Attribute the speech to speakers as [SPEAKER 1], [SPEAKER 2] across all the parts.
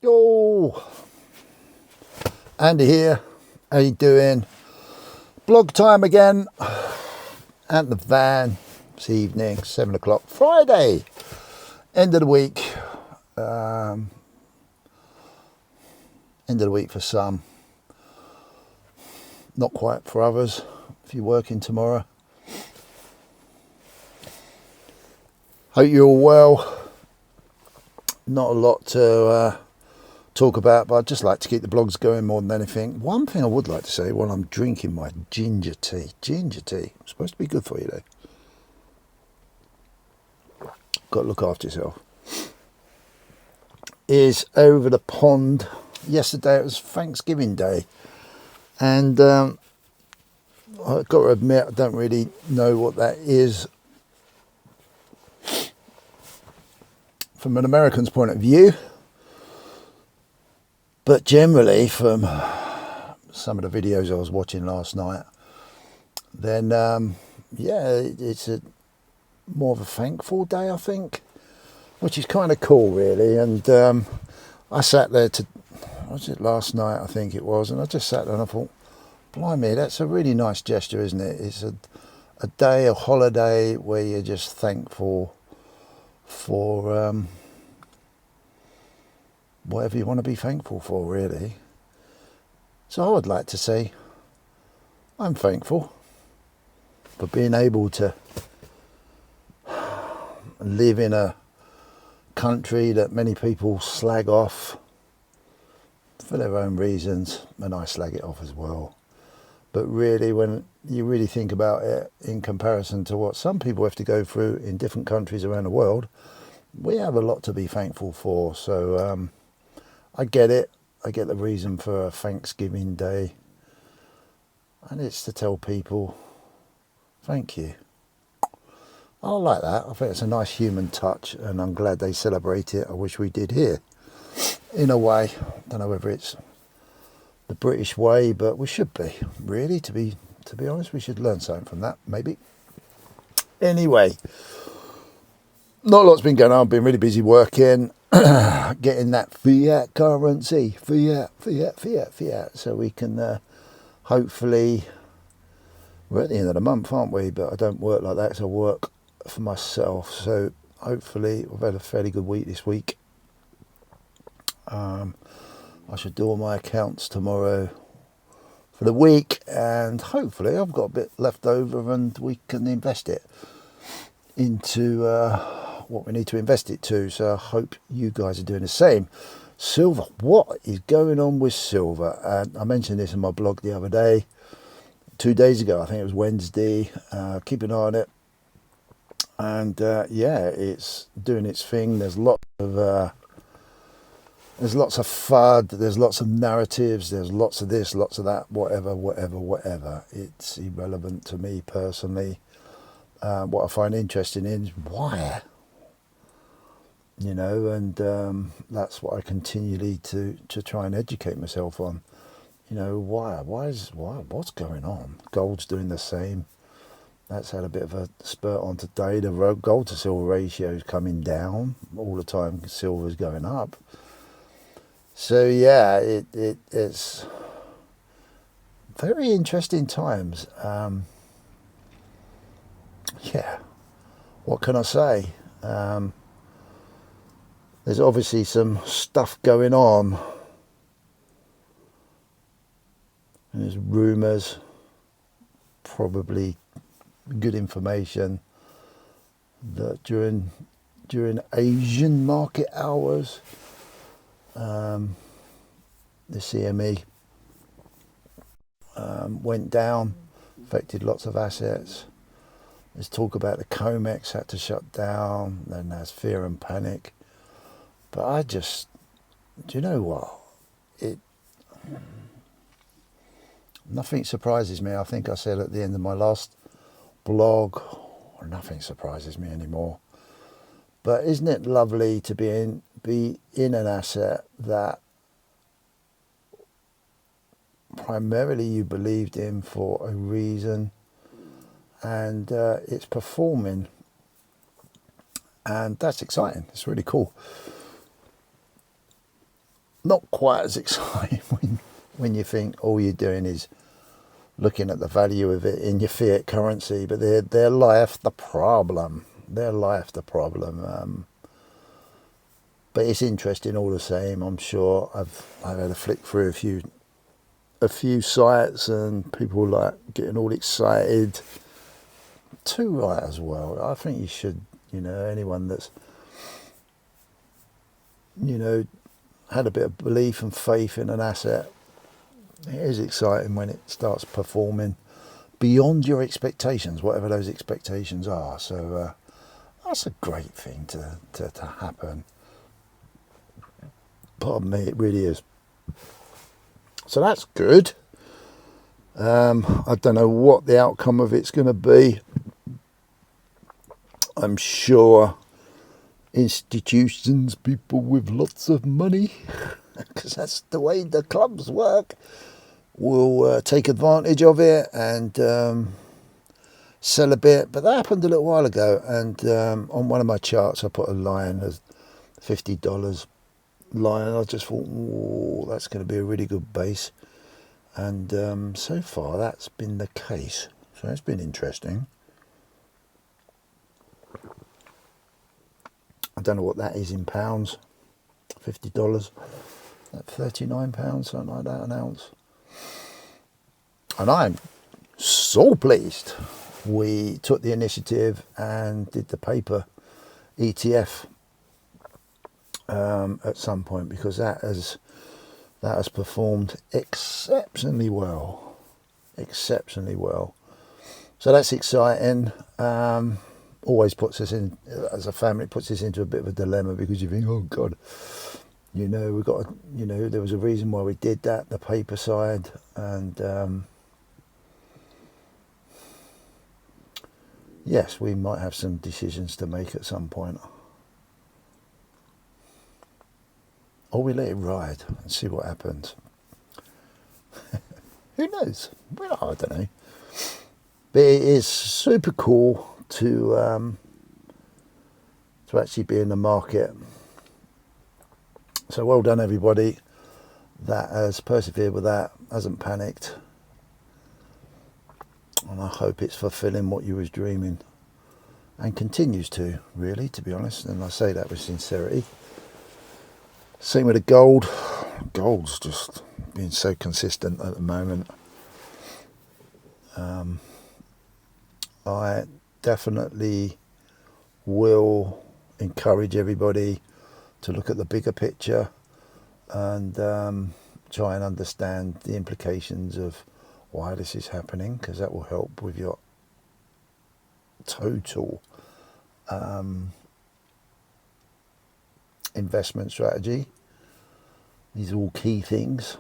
[SPEAKER 1] Yo, Andy here. How you doing? Blog time again. At the van this evening, 7 o'clock, Friday, end of the week. End of the week for some, not quite for others. If you're working tomorrow, hope you're all well. Not a lot to talk about, but I'd just like to keep the blogs going more than anything. One thing I would like to say while I'm drinking my ginger tea, it's supposed to be good for you though. Got to look after yourself. Is over the pond. Yesterday it was Thanksgiving Day, and I've got to admit I don't really know what that is from an American's point of view. But generally, from some of the videos I was watching last night, then it's more of a thankful day, I think, which is kind of cool, really. And I sat there was it last night, I think it was, and I just sat there and I thought, blimey, that's a really nice gesture, isn't it? It's a day, a holiday where you're just thankful for whatever you want to be thankful for, really. So I would like to say I'm thankful for being able to live in a country that many people slag off for their own reasons, and I slag it off as well. But really, when you really think about it in comparison to what some people have to go through in different countries around the world, we have a lot to be thankful for. So I get it. I get the reason for a Thanksgiving Day. And it's to tell people, thank you. I like that. I think it's a nice human touch, and I'm glad they celebrate it. I wish we did here. In a way, I don't know whether it's the British way, but we should be. Really, to be honest, we should learn something from that, maybe. Anyway, not a lot's been going on. I've been really busy working. Getting that fiat currency, fiat, so we can hopefully, we're at the end of the month, aren't we? But I don't work like that, so I work for myself. So hopefully, we've had a fairly good week this week. I should do all my accounts tomorrow for the week, and hopefully I've got a bit left over and we can invest it into what we need to invest it to. So I hope you guys are doing the same. Silver, what is going on with silver? I mentioned this in my blog the other day, 2 days ago, I think it was Wednesday. Keep an eye on it, and it's doing its thing. There's lots of FUD, there's lots of narratives, there's lots of this, lots of that, whatever. It's irrelevant to me personally. What I find interesting is why, and that's what I continually to try and educate myself on. Why, what's going on? Gold's doing the same. That's had a bit of a spurt on today. The gold to silver ratio is coming down all the time. Silver's going up. So yeah, it's very interesting times. What can I say? There's obviously some stuff going on. And there's rumours, probably good information, that during Asian market hours, the CME went down, affected lots of assets. There's talk about the COMEX had to shut down, then there's fear and panic. But do you know what? Nothing surprises me. I think I said at the end of my last blog, nothing surprises me anymore. But isn't it lovely to be in an asset that primarily you believed in for a reason, and it's performing, and that's exciting. It's really cool. not quite as exciting when you think all you're doing is looking at the value of it in your fiat currency, but they're life the problem. They're life the problem. But it's interesting all the same. I'm sure I've had a flick through a few sites and people like getting all excited. Too right as well. I think you should, anyone that's had a bit of belief and faith in an asset, it is exciting when it starts performing beyond your expectations, whatever those expectations are. So that's a great thing to happen. Pardon me, it really is. So that's good. I don't know what the outcome of it's going to be. I'm sure institutions, people with lots of money, because that's the way the clubs work, will take advantage of it and sell a bit. But that happened a little while ago, and on one of my charts I put a line as $50 line. I just thought, oh, that's going to be a really good base, and so far that's been the case. So it's been interesting. I don't know what that is in pounds. $50, £39, something like that an ounce. And I'm so pleased we took the initiative and did the paper ETF at some point, because that has performed exceptionally well. So that's exciting. Always puts us in, as a family, it puts us into a bit of a dilemma, because you think, oh God, we've got to, there was a reason why we did that, the paper side, and yes, we might have some decisions to make at some point. Or we let it ride and see what happens. Who knows? Well, I don't know. But it is super cool to actually be in the market. So well done everybody that has persevered with that, hasn't panicked, and I hope it's fulfilling what you was dreaming, and continues to, really, to be honest, and I say that with sincerity. Same with the gold. Gold's just being so consistent at the moment. I definitely will encourage everybody to look at the bigger picture and try and understand the implications of why this is happening, because that will help with your total investment strategy. These are all key things,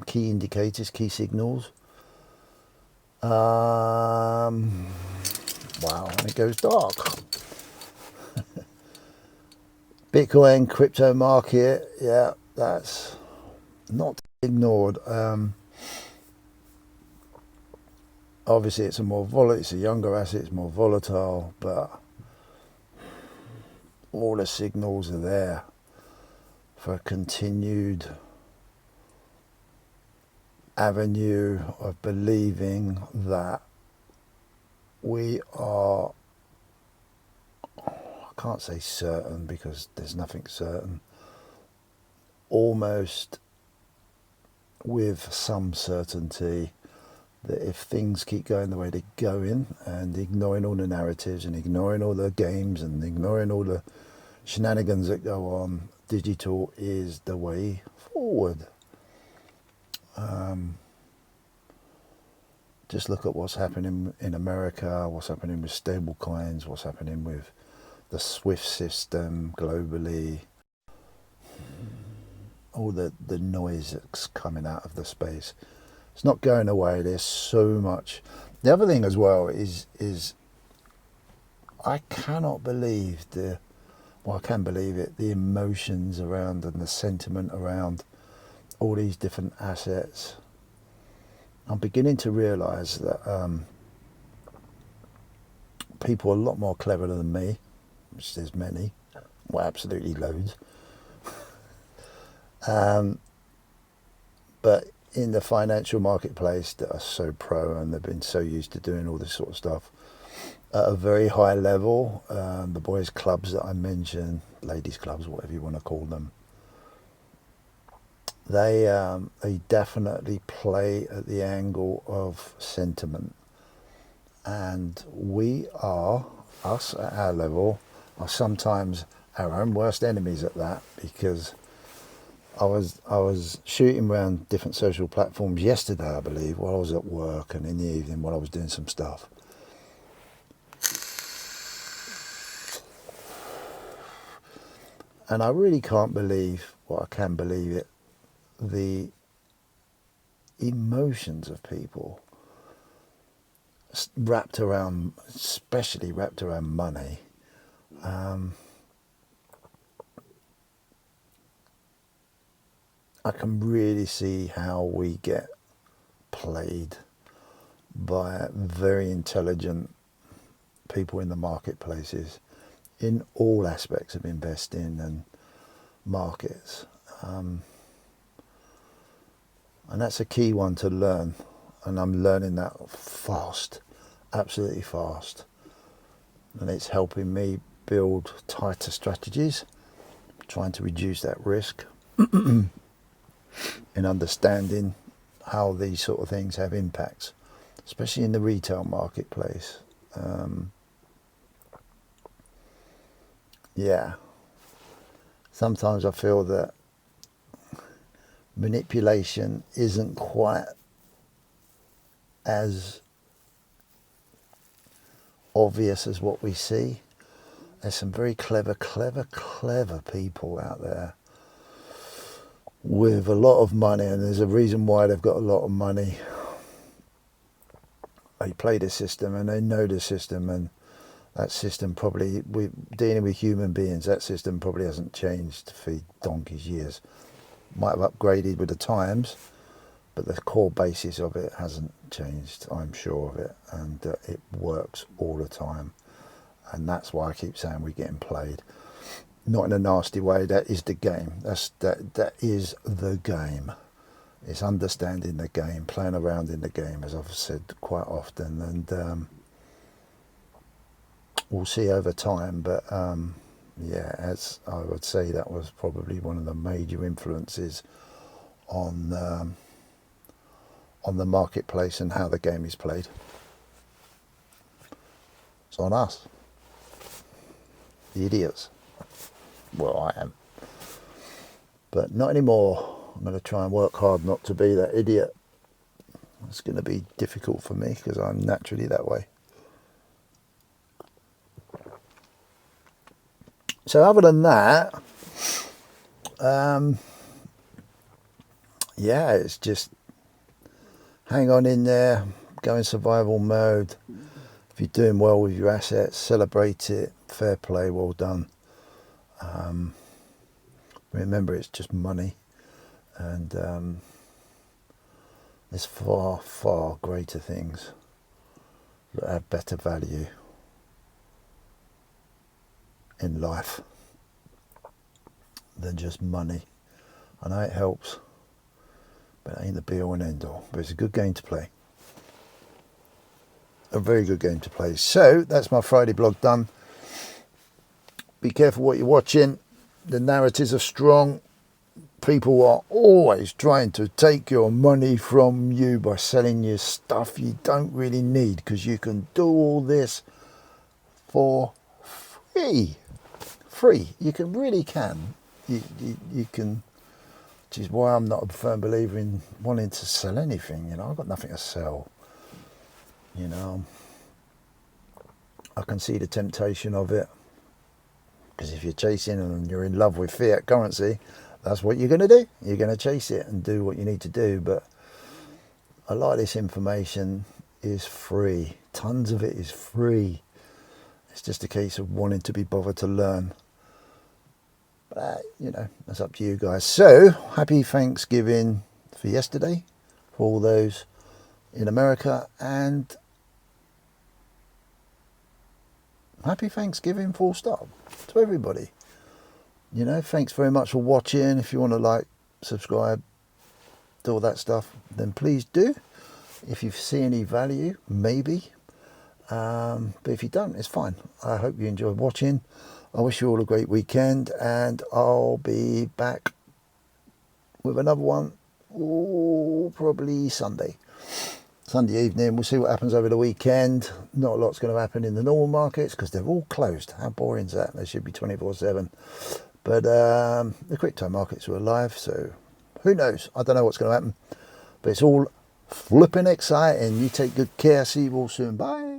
[SPEAKER 1] key indicators, key signals. Wow, and it goes dark. Bitcoin, crypto market, yeah, that's not ignored. Obviously, it's a younger asset, it's more volatile, but all the signals are there for a continued avenue of believing that we are, I can't say certain because there's nothing certain, almost with some certainty that if things keep going the way they're going, and ignoring all the narratives and ignoring all the games and ignoring all the shenanigans that go on, digital is the way forward. Just look at what's happening in America, what's happening with stable coins, what's happening with the SWIFT system globally, all the noise that's coming out of the space. It's not going away. There's so much. The other thing as well is I cannot believe I can believe it, the emotions around and the sentiment around all these different assets. I'm beginning to realise that people are a lot more clever than me, which there's many, well, absolutely loads, But in the financial marketplace that are so pro and they've been so used to doing all this sort of stuff at a very high level, the boys' clubs that I mentioned, ladies' clubs, whatever you want to call them, they definitely play at the angle of sentiment. And we are, us at our level, are sometimes our own worst enemies at that, because I was shooting around different social platforms yesterday, I believe, while I was at work, and in the evening while I was doing some stuff. And I really can't believe, well, I can believe it, the emotions of people wrapped around, especially wrapped around money. I can really see how we get played by very intelligent people in the marketplaces in all aspects of investing and markets. And that's a key one to learn. And I'm learning that fast, absolutely fast. And it's helping me build tighter strategies, trying to reduce that risk in understanding how these sort of things have impacts, especially in the retail marketplace. Yeah, sometimes I feel that manipulation isn't quite as obvious as what we see. There's some very clever people out there with a lot of money, and there's a reason why they've got a lot of money. They play the system and they know the system, and that system probably, we're dealing with human beings, that system probably hasn't changed for donkey's years. Might have upgraded with the times, but the core basis of it hasn't changed, I'm sure of it, and it works all the time. And that's why I keep saying we're getting played. Not in a nasty way, that is the game. That is the game. It's understanding the game, playing around in the game, as I've said quite often, and we'll see over time. But yeah, as I would say, that was probably one of the major influences on the marketplace and how the game is played. It's on us, the idiots. Well, I am, but not anymore. I'm going to try and work hard not to be that idiot. It's going to be difficult for me because I'm naturally that way. So other than that, yeah, it's just hang on in there, go in survival mode. If you're doing well with your assets, celebrate it. Fair play, well done. Remember, it's just money, and there's far greater things that have better value in life than just money. I know it helps, but it ain't the be all and end all. But it's a good game to play, a very good game to play. So that's my Friday blog done. Be careful what you're watching. The narratives are strong. People are always trying to take your money from you by selling you stuff you don't really need, because you can do all this for free. You can really can. You can, which is why I'm not a firm believer in wanting to sell anything. You know, I've got nothing to sell. You know, I can see the temptation of it. Because if you're chasing and you're in love with fiat currency, that's what you're going to do. You're going to chase it and do what you need to do. But a lot of this information is free. Tons of it is free. It's just a case of wanting to be bothered to learn. But, you know, that's up to you guys. So, happy Thanksgiving for yesterday, for all those in America, and happy Thanksgiving full stop to everybody. You know, thanks very much for watching. If you want to like, subscribe, do all that stuff, then please do. If you see any value, maybe. But if you don't, it's fine. I hope you enjoyed watching. I wish you all a great weekend, and I'll be back with another one, probably Sunday evening. We'll see what happens over the weekend. Not a lot's going to happen in the normal markets because they're all closed. How boring is that? They should be 24/7. But the quick time markets are alive, so who knows? I don't know what's going to happen, but it's all flipping exciting. You take good care. See you all soon. Bye.